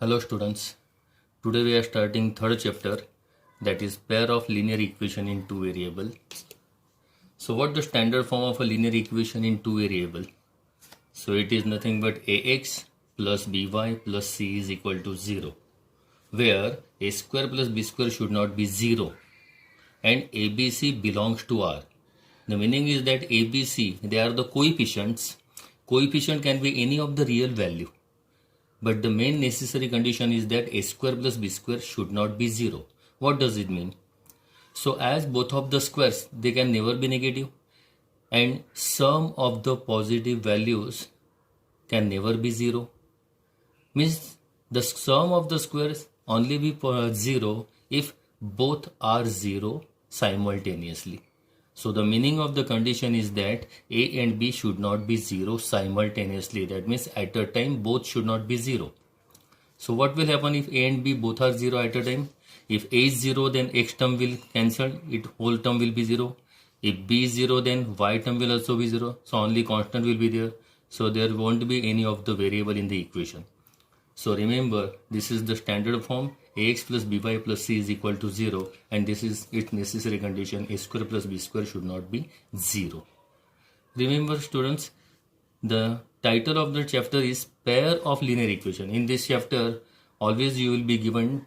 Hello students, today we are starting third chapter, that is pair of linear equation in two variable. So what the standard form of a linear equation in two variable? So it is nothing but ax plus by plus c is equal to 0, where a square plus b square should not be 0 and abc belongs to R. The meaning is that abc, they are the coefficients. Coefficient can be any of the real value. But the main necessary condition is that a square plus b square should not be 0. What does it mean? So as both of the squares, they can never be negative, and sum of the positive values can never be 0. Means the sum of the squares only be 0 if both are 0 simultaneously. So the meaning of the condition is that a and b should not be 0 simultaneously. That means at a time both should not be 0. So what will happen if a and b both are 0 at a time? If a is 0, then x term will cancel, it whole term will be 0. If b is 0, then y term will also be 0. So only constant will be there. So there won't be any of the variable in the equation. So remember, this is the standard form. Ax plus by plus c is equal to 0, and this is its necessary condition. A square plus b square should not be 0. Remember students, the title of the chapter is pair of linear equation. In this chapter, always you will be given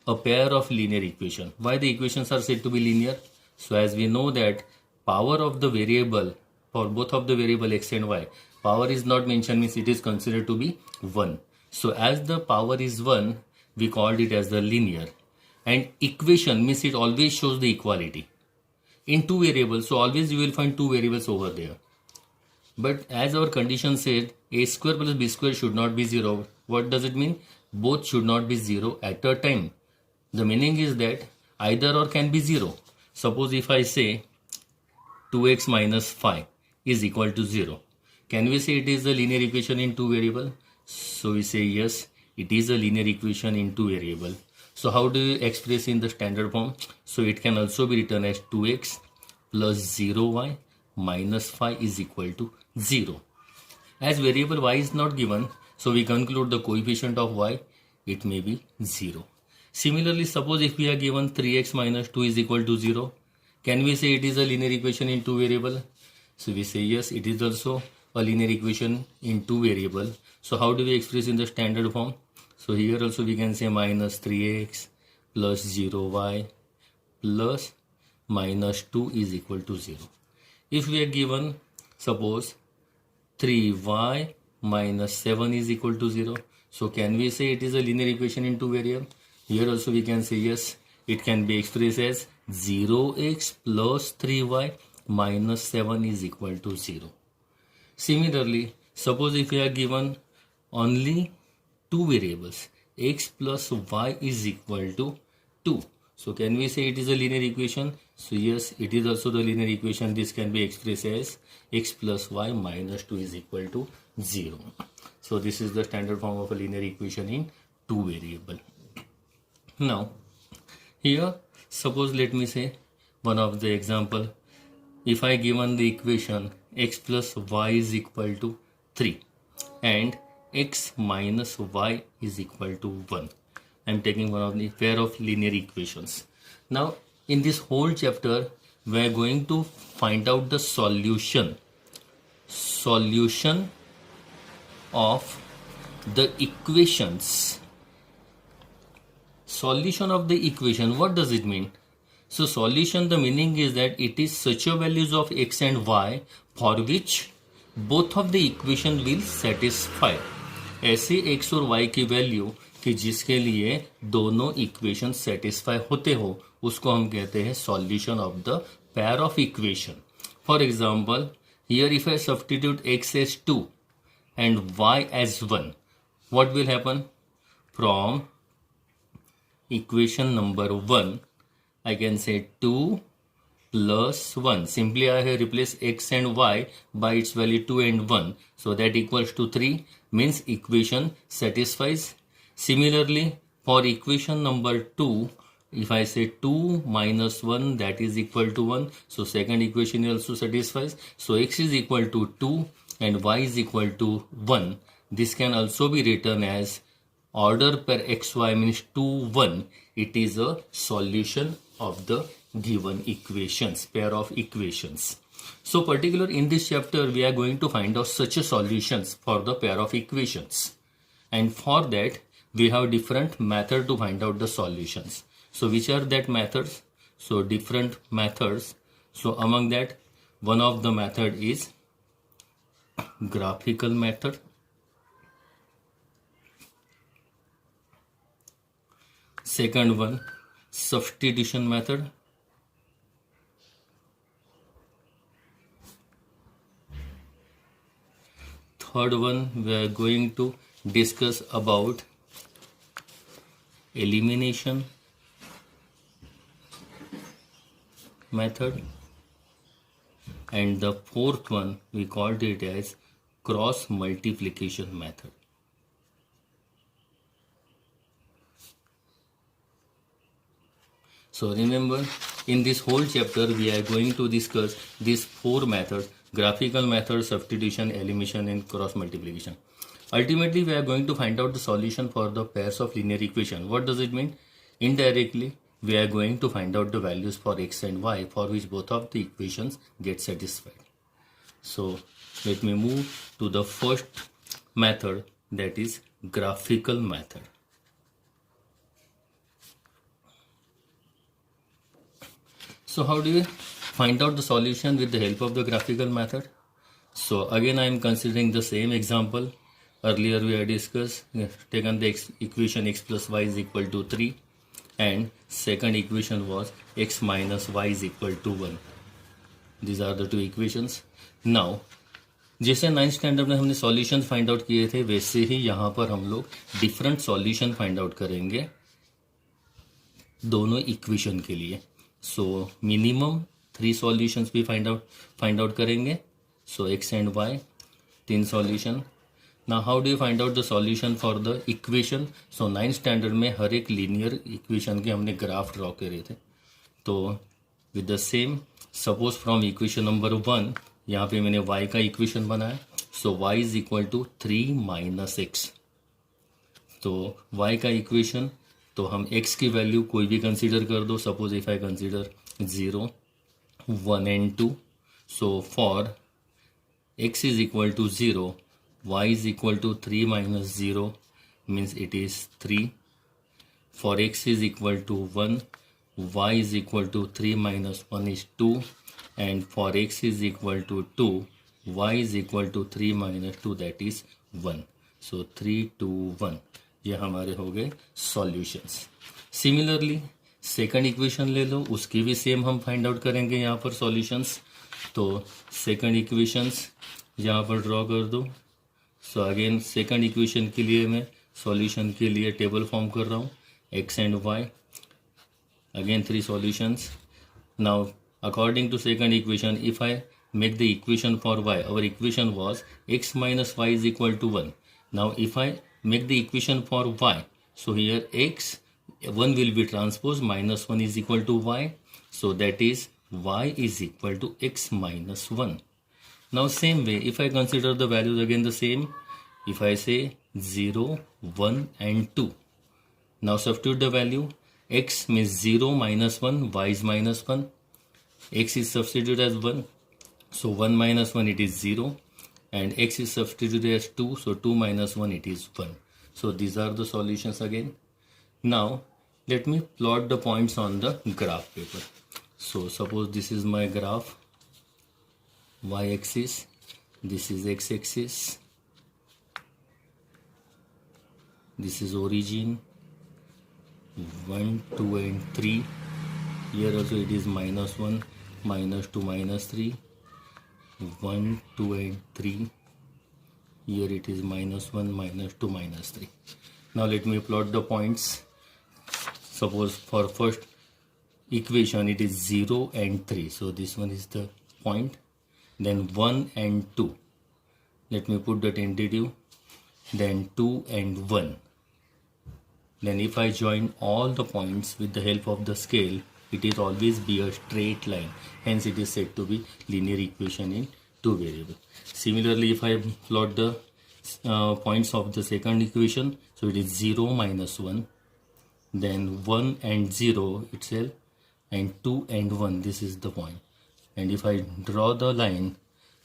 a pair of linear equation. Why the equations are said to be linear? So as we know that power of the variable for both of the variable x and y, power is not mentioned, means it is considered to be 1. So as the power is 1, we called it as the linear. And equation means it always shows the equality in two variables. So always you will find two variables over there. But as our condition said, a square plus b square should not be 0. What does it mean? Both should not be 0 at a time. The meaning is that either or can be 0. Suppose if I say 2x minus 5 is equal to 0. Can we say it is a linear equation in two variable? So we say yes, it is a linear equation in two variable. So how do you express in the standard form? So it can also be written as 2x plus 0y minus 5 is equal to 0. As variable y is not given, so we conclude the coefficient of y, it may be 0. Similarly, suppose if we are given 3x minus 2 is equal to 0, can we say it is a linear equation in two variable? So we say yes, it is also a linear equation in two variable. So how do we express in the standard form? So here also we can say minus 3x plus 0y plus minus 2 is equal to 0. If we are given, suppose 3y minus 7 is equal to 0, so can we say it is a linear equation in two variable? Here also we can say yes, it can be expressed as 0x plus 3y minus 7 is equal to 0. Similarly, suppose if we are given only two variables, x plus y is equal to 2. So can we say it is a linear equation? So yes, it is also the linear equation. This can be expressed as x plus y minus 2 is equal to 0. So this is the standard form of a linear equation in two variable. Now, here suppose let me say one of the example. If I given the equation x plus y is equal to 3 and x minus y is equal to 1. I am taking one of the pair of linear equations. Now in this whole chapter we are going to find out the solution of the equations. Solution of the equation, what does it mean? So solution, the meaning is that it is such a values of x and y for which both of the equation will satisfy. ऐसे x और y की value कि जिसके लिए दोनों equation satisfy होते हो, उसको हम कहते हैं solution of the pair of equation. For example, here if I substitute x as 2 and y as 1, what will happen? From equation number 1, I can say 2 plus 1. Simply I have replaced x and y by its value 2 and 1. So that equals to 3, means equation satisfies. Similarly, for equation number 2, if I say 2 minus 1, that is equal to 1. So second equation also satisfies. So x is equal to 2 and y is equal to 1. This can also be written as order per xy means 2, 1, it is a solution of the given equations, pair of equations. So particular in this chapter, we are going to find out such a solutions for the pair of equations. And for that, we have different method to find out the solutions. So which are that methods? So different methods. So among that, one of the method is graphical method. Second one, substitution method. Third one, we are going to discuss about elimination method. And the fourth one, we called it as cross multiplication method. So remember, in this whole chapter, we are going to discuss these four methods: graphical method, substitution, elimination, and cross multiplication. Ultimately, we are going to find out the solution for the pairs of linear equation. What does it mean? Indirectly, we are going to find out the values for x and y for which both of the equations get satisfied. So let me move to the first method, that is graphical method. So how do you find out the solution with the help of the graphical method? So again, I am considering the same example. Earlier we had discussed, taken the equation x plus y is equal to 3, and second equation was x minus y is equal to 1. These are the two equations. Now जैसे 9th standard में हमने solution find out किए थे, वैसे ही यहाँ पर हम लोग डिफरेंट सॉल्यूशन फाइंड आउट करेंगे दोनों इक्वेशन के लिए. सो मिनिमम 3 सॉल्यूशंस भी फाइंड आउट करेंगे. So X and Y 3 solution. Now how do you find out the solution for the equation? So 9th standard में हर एक लीनियर इक्वेशन के हमने ग्राफ ड्रॉ करे थे. तो with the same, suppose from equation number 1, यहाँ पे मैंने y का इक्वेशन बनाया. So y is equal to 3 minus x. तो y का इक्वेशन, तो हम x की वैल्यू कोई भी कंसीडर कर दो. Suppose if I consider 0, 1 and 2. So for x is equal to 0, y is equal to 3 minus 0 means it is 3. For x is equal to 1, y is equal to 3 minus 1 is 2. And for x is equal to 2, y is equal to 3 minus 2, that is 1. So 3, 2, 1. ये हमारे हो गए solutions. Similarly second equation ले लो, उसकी भी same हम find out करेंगे यहाँ पर सॉल्यूशंस. तो सेकंड इक्वेशंस यहाँ पर ड्रॉ कर दो. सो अगेन सेकंड इक्वेशन के लिए मैं सॉल्यूशन के लिए टेबल फॉर्म कर रहा हूँ. X and y, again 3 solutions. Now according to second equation, if I make the equation for y, our equation was x minus y is equal to 1. Now if I make the equation for y, so here x, 1 will be transpose, minus 1 is equal to y, so that is y is equal to x minus 1. Now same way, if I consider the values again the same, if I say 0, 1 and 2, now substitute the value. X means 0 minus 1, y is minus 1, x is substituted as 1. So 1 minus 1 it is 0, and x is substituted as 2, so 2 minus 1 it is 1. So these are the solutions again. Now let me plot the points on the graph paper. So suppose this is my graph, y-axis, this is x-axis, this is origin 1, 2 and 3. Here also it is minus 1, minus 2, minus 3. 1, 2 and 3. Here it is minus 1, minus 2, minus 3. Now let me plot the points. Suppose for first equation it is 0 and 3. So this one is the point. Then 1 and 2. Let me put the tentative. Then 2 and 1. Then if I join all the points with the help of the scale, it is always be a straight line. Hence it is said to be linear equation in 2 variables. Similarly, if I plot the points of the second equation. So it is 0 minus 1, then 1 and 0 itself, and 2 and 1, this is the point. And if I draw the line,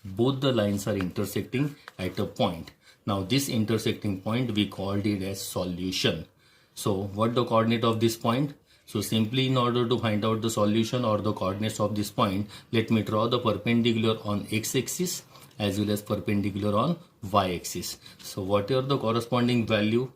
both the lines are intersecting at a point. Now this intersecting point, we called it as solution. So what the coordinate of this point? So simply, in order to find out the solution or the coordinates of this point, let me draw the perpendicular on x-axis as well as perpendicular on y-axis. So whatever the corresponding value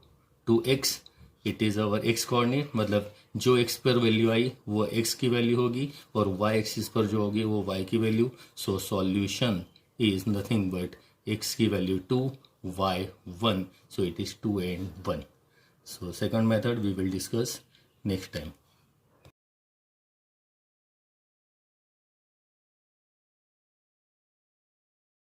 to x, it is our x coordinate, मतलब जो x पर value आई वो x की value होगी और y axis पर जो होगी वो y की value. So solution is nothing but x की value 2, y 1. So it is 2 and 1. So second method we will discuss next time.